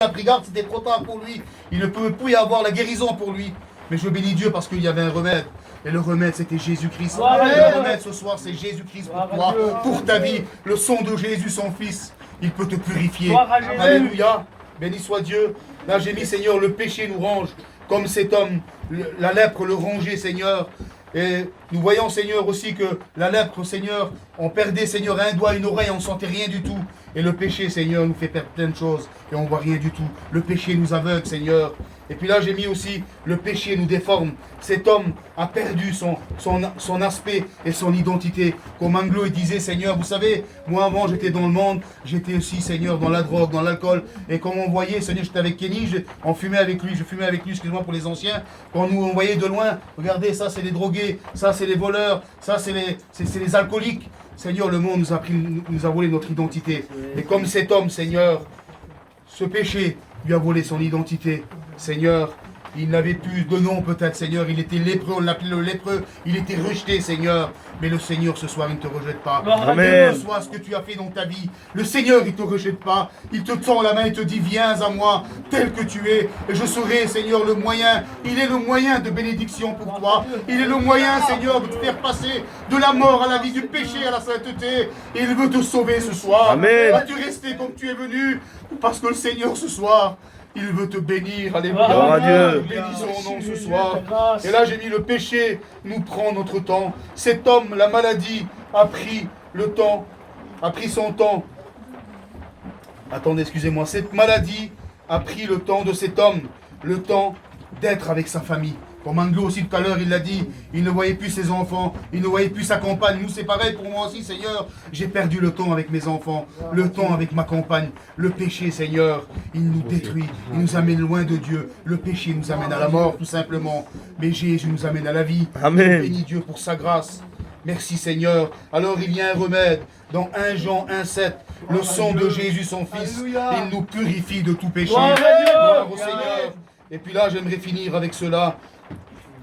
a pris garde, c'était trop tard pour lui. Il ne pouvait plus y avoir la guérison pour lui. Mais je bénis Dieu parce qu'il y avait un remède. Et le remède, c'était Jésus-Christ. Le remède ce soir, c'est Jésus-Christ pour toi, pour ta vie. Le sang de Jésus, son Fils, il peut te purifier. Alléluia. Béni soit Dieu. Là, j'ai mis, Seigneur, le péché nous ronge. Comme cet homme, la lèpre le rongeait, Seigneur. Et nous voyons, Seigneur, aussi que la lèpre, Seigneur, on perdait, Seigneur, un doigt, une oreille, on ne sentait rien du tout. Et le péché, Seigneur, nous fait perdre plein de choses et on ne voit rien du tout. Le péché nous aveugle, Seigneur. Et puis là, j'ai mis aussi, le péché nous déforme. Cet homme a perdu son aspect et son identité. Comme Anglo, il disait, Seigneur, vous savez, moi avant, j'étais dans le monde, j'étais aussi, Seigneur, dans la drogue, dans l'alcool. Et comme on voyait, Seigneur, j'étais avec Kenny, on fumait avec lui, je fumais avec lui, excuse-moi pour les anciens. Quand nous, on voyait de loin, regardez, ça, c'est les drogués, ça, c'est les voleurs, ça, c'est les alcooliques. Seigneur, le monde nous a volé notre identité. Et comme cet homme, Seigneur, ce péché lui a volé son identité. Seigneur, il n'avait plus de nom peut-être, Seigneur. Il était lépreux, on l'appelait le lépreux. Il était rejeté, Seigneur. Mais le Seigneur, ce soir, il ne te rejette pas. Amen. Que ce soit ce que tu as fait dans ta vie, le Seigneur, il ne te rejette pas. Il te tend la main et te dit, viens à moi, tel que tu es. Et je serai, Seigneur, le moyen. Il est le moyen de bénédiction pour toi. Il est le moyen, Seigneur, de te faire passer de la mort à la vie, du péché à la sainteté. Et il veut te sauver ce soir. Amen. Vas-tu rester comme tu es venu? Parce que le Seigneur, ce soir, il veut te bénir, alléluia. Dieu. Bénis son nom ce soir. Et là, j'ai mis le péché nous prend notre temps. Cet homme, la maladie, a pris le temps, a pris son temps. Attendez, excusez-moi. Cette maladie a pris le temps de cet homme, le temps d'être avec sa famille. Comme Anglo aussi tout à l'heure, il l'a dit, il ne voyait plus ses enfants, il ne voyait plus sa compagne. Nous, c'est pareil pour moi aussi, Seigneur. J'ai perdu le temps avec mes enfants, le temps avec ma compagne. Le péché, Seigneur, il nous détruit, il nous amène loin de Dieu. Le péché nous amène à la mort, tout simplement. Mais Jésus nous amène à la vie. Amen. Bénis Dieu pour sa grâce. Merci, Seigneur. Alors, il y a un remède. Dans 1 Jean 1,7, le sang de Jésus, son Fils, il nous purifie de tout péché. Gloire au Seigneur. Et puis là, j'aimerais finir avec cela.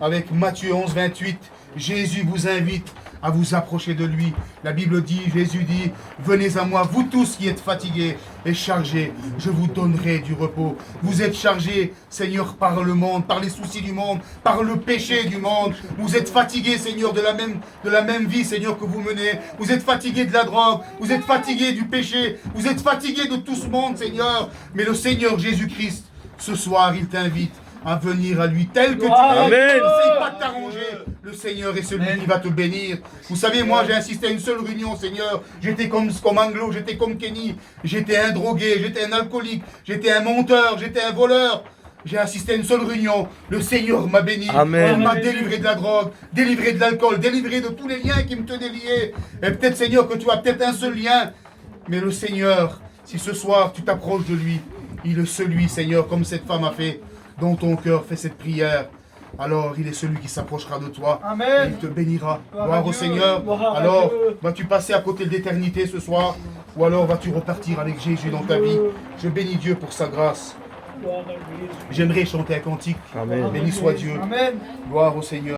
Avec Matthieu 11, 28, Jésus vous invite à vous approcher de lui. La Bible dit, Jésus dit, venez à moi, vous tous qui êtes fatigués et chargés, je vous donnerai du repos. Vous êtes chargés, Seigneur, par le monde, par les soucis du monde, par le péché du monde. Vous êtes fatigués, Seigneur, de la même vie, Seigneur, que vous menez. Vous êtes fatigués de la drogue, vous êtes fatigués du péché, vous êtes fatigués de tout ce monde, Seigneur. Mais le Seigneur Jésus-Christ, ce soir, il t'invite à venir à lui tel que tu es. Amen. N'essaye pas de t'arranger. Le Seigneur est celui qui va te bénir. Vous savez, moi, j'ai insisté à une seule réunion, Seigneur. J'étais comme Anglo, j'étais comme Kenny. J'étais un drogué, j'étais un alcoolique, j'étais un menteur, j'étais un voleur. J'ai assisté à une seule réunion. Le Seigneur m'a béni. Amen. Il m'a délivré de la drogue, délivré de l'alcool, délivré de tous les liens qui me tenaient liés. Et peut-être, Seigneur, que tu as peut-être un seul lien. Mais le Seigneur, si ce soir tu t'approches de lui, il est celui, Seigneur, comme cette femme a fait, dans ton cœur, fais cette prière. Alors, il est celui qui s'approchera de toi. Amen. Et il te bénira. Gloire au Seigneur. Alors, vas-tu passer à côté de l'éternité ce soir? Ou alors vas-tu repartir avec Jésus dans ta vie? Je bénis Dieu pour sa grâce. J'aimerais chanter un cantique. Amen. Béni soit Dieu. Amen. Gloire au Seigneur.